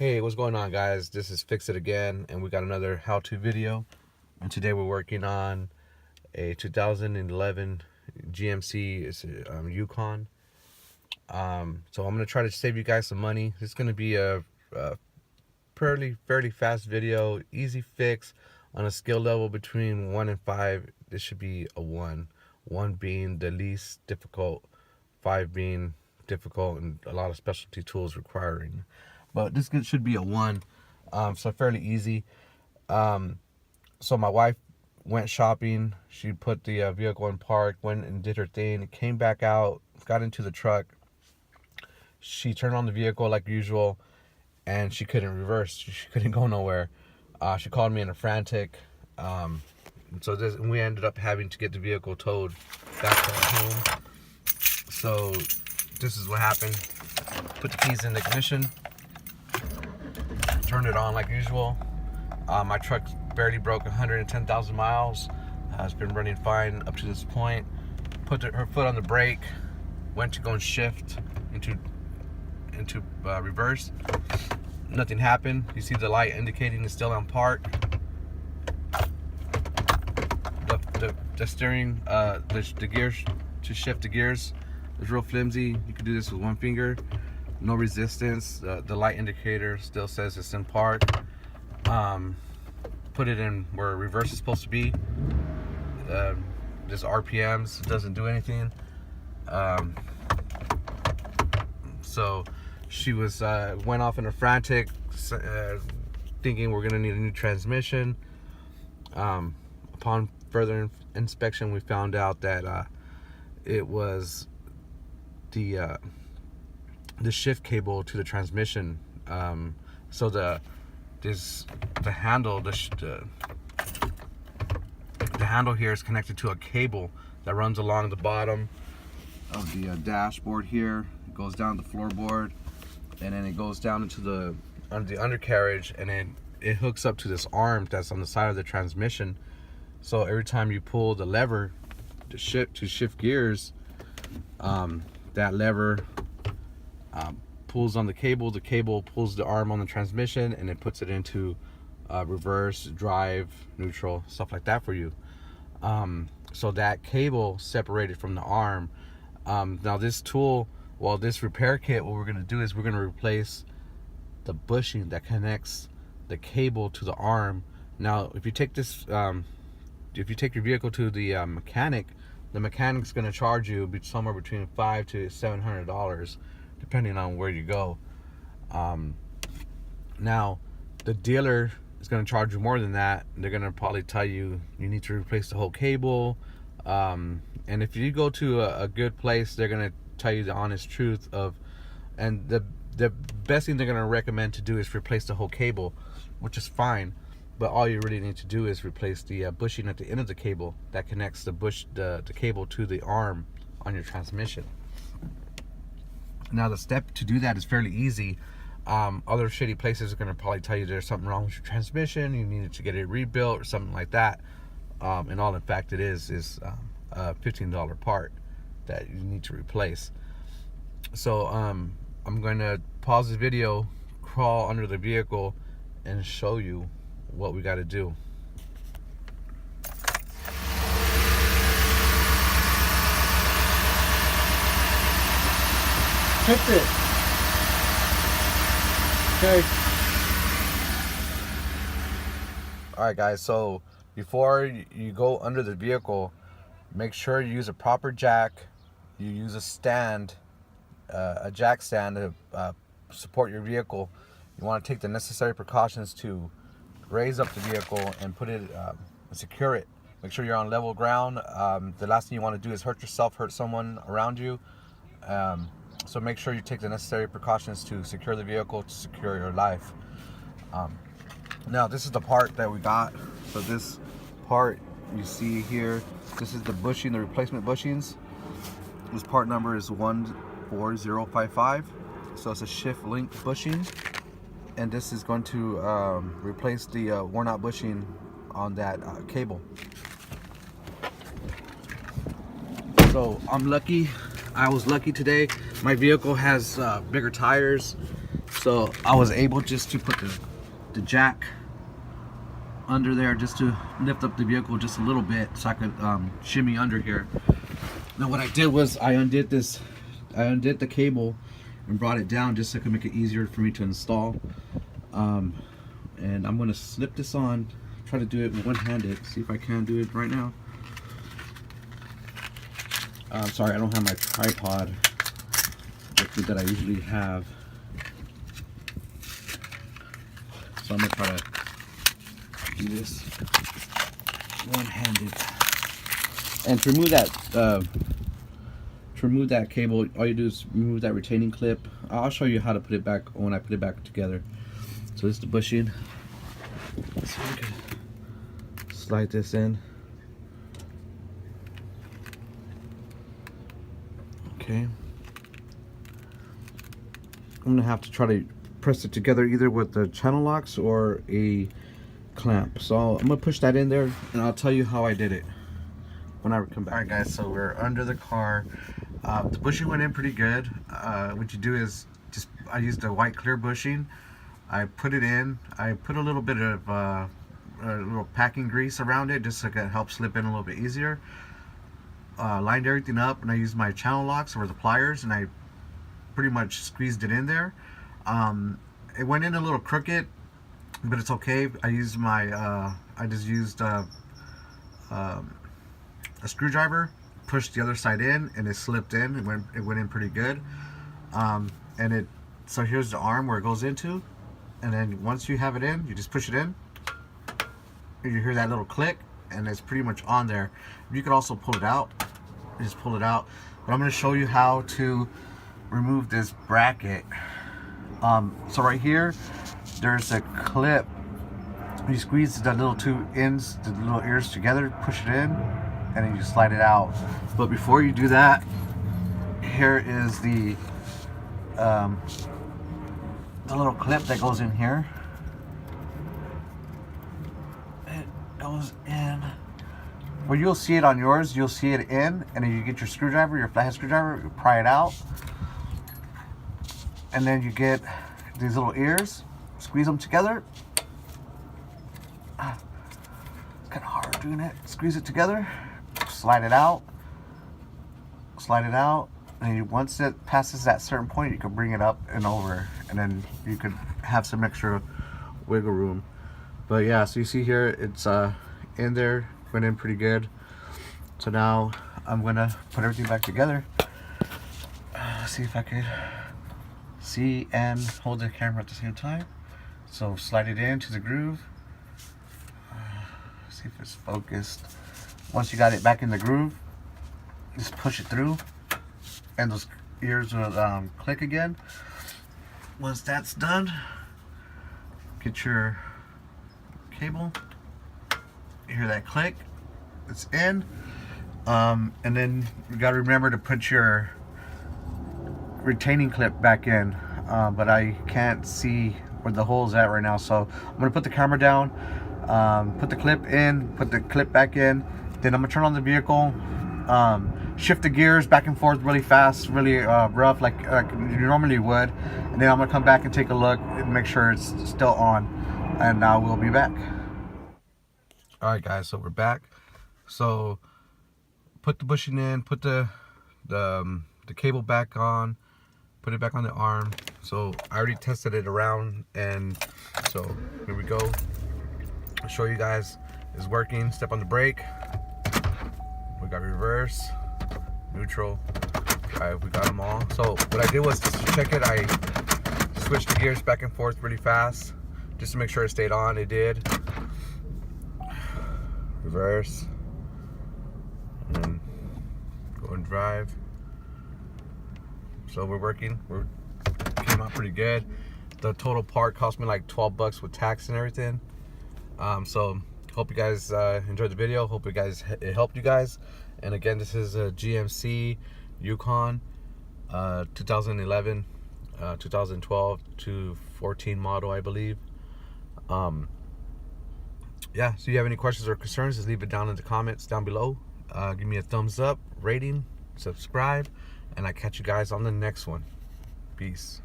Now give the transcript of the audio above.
Hey, what's going on, guys? This is Fix It Again, and we got another how-to video. And today we're working on a 2011 GMC. It's a Yukon. So I'm gonna try to save you guys some money. This is gonna be a fairly fast video, easy fix on a skill level between 1 and 5. This should be a 1. 1 being the least difficult, 5 being difficult, and a lot of specialty tools requiring. But this should be a 1, so fairly easy. So my wife went shopping. She put the vehicle in park, went and did her thing, came back out, got into the truck. She turned on the vehicle like usual, and she couldn't reverse. She couldn't go nowhere. She called me in a frantic. So we ended up having to get the vehicle towed back to our home. So this is what happened. Put the keys in the ignition. Turned it on like usual. My truck barely broke 110,000 miles. It's been running fine up to this point. Put her foot on the brake. Went to go and shift into reverse. Nothing happened. You see the light indicating it's still on park. The steering, the gears to shift the gears is real flimsy. You can do this with one finger. No resistance. The light indicator still says it's in park. Put it in where reverse is supposed to be. Just RPMs, doesn't do anything. So she went off in a frantic, thinking we're gonna need a new transmission. Upon further inspection, we found out that it was the shift cable to the transmission. So the handle, the handle here is connected to a cable that runs along the bottom of the dashboard here. It goes down the floorboard, and then it goes down into the undercarriage, and then it hooks up to this arm that's on the side of the transmission. So every time you pull the lever to shift gears, that lever pulls on the cable pulls the arm on the transmission, and it puts it into reverse, drive, neutral, stuff like that for you. So that cable separated from the arm. Now this tool, this repair kit, what we're going to do is we're going to replace the bushing that connects the cable to the arm. Now if you take this, if you take your vehicle to the mechanic, the mechanic's going to charge you somewhere between $500 to $700, depending on where you go. Now the dealer is going to charge you more than that. They're going to probably tell you need to replace the whole cable. And if you go to a good place, they're going to tell you the honest truth and the best thing they're going to recommend to do is replace the whole cable, which is fine. But all you really need to do is replace the bushing at the end of the cable that connects the cable to the arm on your transmission. Now the step to do that is fairly easy. Other shitty places are going to probably tell you there's something wrong with your transmission, you needed to get it rebuilt or something like that. And all in fact it is a $15 part that you need to replace. So I'm going to pause the video, crawl under the vehicle, and show you what we got to do. Fix it. Okay. Alright guys, so before you go under the vehicle, make sure you use a proper jack. You use a stand, a jack stand to support your vehicle. You want to take the necessary precautions to raise up the vehicle and put it, secure it. Make sure you're on level ground. The last thing you want to do is hurt yourself, hurt someone around you. So make sure you take the necessary precautions to secure the vehicle, to secure your life. Now this is the part that we got. So this part you see here, this is the bushing, the replacement bushings. This part number is 14055. So it's a shift link bushing. And this is going to replace the worn out bushing on that cable. So I'm lucky. I was lucky today. My vehicle has bigger tires. So I was able just to put the jack under there just to lift up the vehicle just a little bit so I could shimmy under here. Now what I did was I undid the cable and brought it down just so it could make it easier for me to install. And I'm gonna slip this on, try to do it one-handed, see if I can do it right now. Sorry, I don't have my tripod that I usually have. So I'm gonna try to do this one-handed. And to remove that cable, all you do is remove that retaining clip. I'll show you how to put it back when I put it back together. So this is the bushing. Let's see if we can slide this in. Okay. I'm gonna have to try to press it together either with the channel locks or a clamp. So I'm gonna push that in there and I'll tell you how I did it when I come back. Alright guys, so we're under the car. The bushing went in pretty good. What you do is I used a white clear bushing. I put it in. I put a little bit of a little packing grease around it just so it could help slip in a little bit easier. Lined everything up and I used my channel locks or the pliers and I pretty much squeezed it in there. It went in a little crooked, but it's okay. I used my I just used a screwdriver, pushed the other side in, and it slipped in. It went in pretty good. So here's the arm where it goes into, and then once you have it in, you just push it in. And you hear that little click, and it's pretty much on there. You could also pull it out. Just pull it out. But I'm going to show you how to remove this bracket. So right here, there's a clip. You squeeze the little two ends, the little ears together, push it in, and then you slide it out. But before you do that, here is the little clip that goes in here. It goes in. Well, you'll see it on yours. You'll see it in, and then you get your screwdriver, your flathead screwdriver, you pry it out, and then you get these little ears, squeeze them together. It's kind of hard doing it. Squeeze it together, slide it out, and once it passes that certain point, you can bring it up and over, and then you could have some extra wiggle room. But yeah, so you see here, it's in there, went in pretty good. So now I'm gonna put everything back together. See if I could see and hold the camera at the same time. So slide it into the groove. See if it's focused. Once you got it back in the groove, just push it through, and those ears will click again. Once that's done, get your cable. You hear that click? It's in. And then you got to remember to put your retaining clip back in. But I can't see where the hole's at right now, so I'm gonna put the camera down, put the clip in, put the clip back in. Then I'm gonna turn on the vehicle, shift the gears back and forth really fast, really rough, like you normally would. And then I'm gonna come back and take a look and make sure it's still on. And now we'll be back. All right, guys, so we're back. So put the bushing in, put the cable back on, put it back on the arm. So I already tested it around, and so here we go. I'll show you guys it's working. Step on the brake. We got reverse, neutral. All right, we got them all. So what I did was to check it, I switched the gears back and forth really fast just to make sure it stayed on. It did. Reverse, and then go and drive. So we're working. Came out pretty good. The total part cost me like 12 bucks with tax and everything. So hope you guys enjoyed the video. Hope it helped you guys. And again, this is a GMC Yukon 2011 2012 to 14 model, I believe. Yeah, so if you have any questions or concerns, just leave it down in the comments down below. Give me a thumbs up, rating, subscribe, and I catch you guys on the next one. Peace.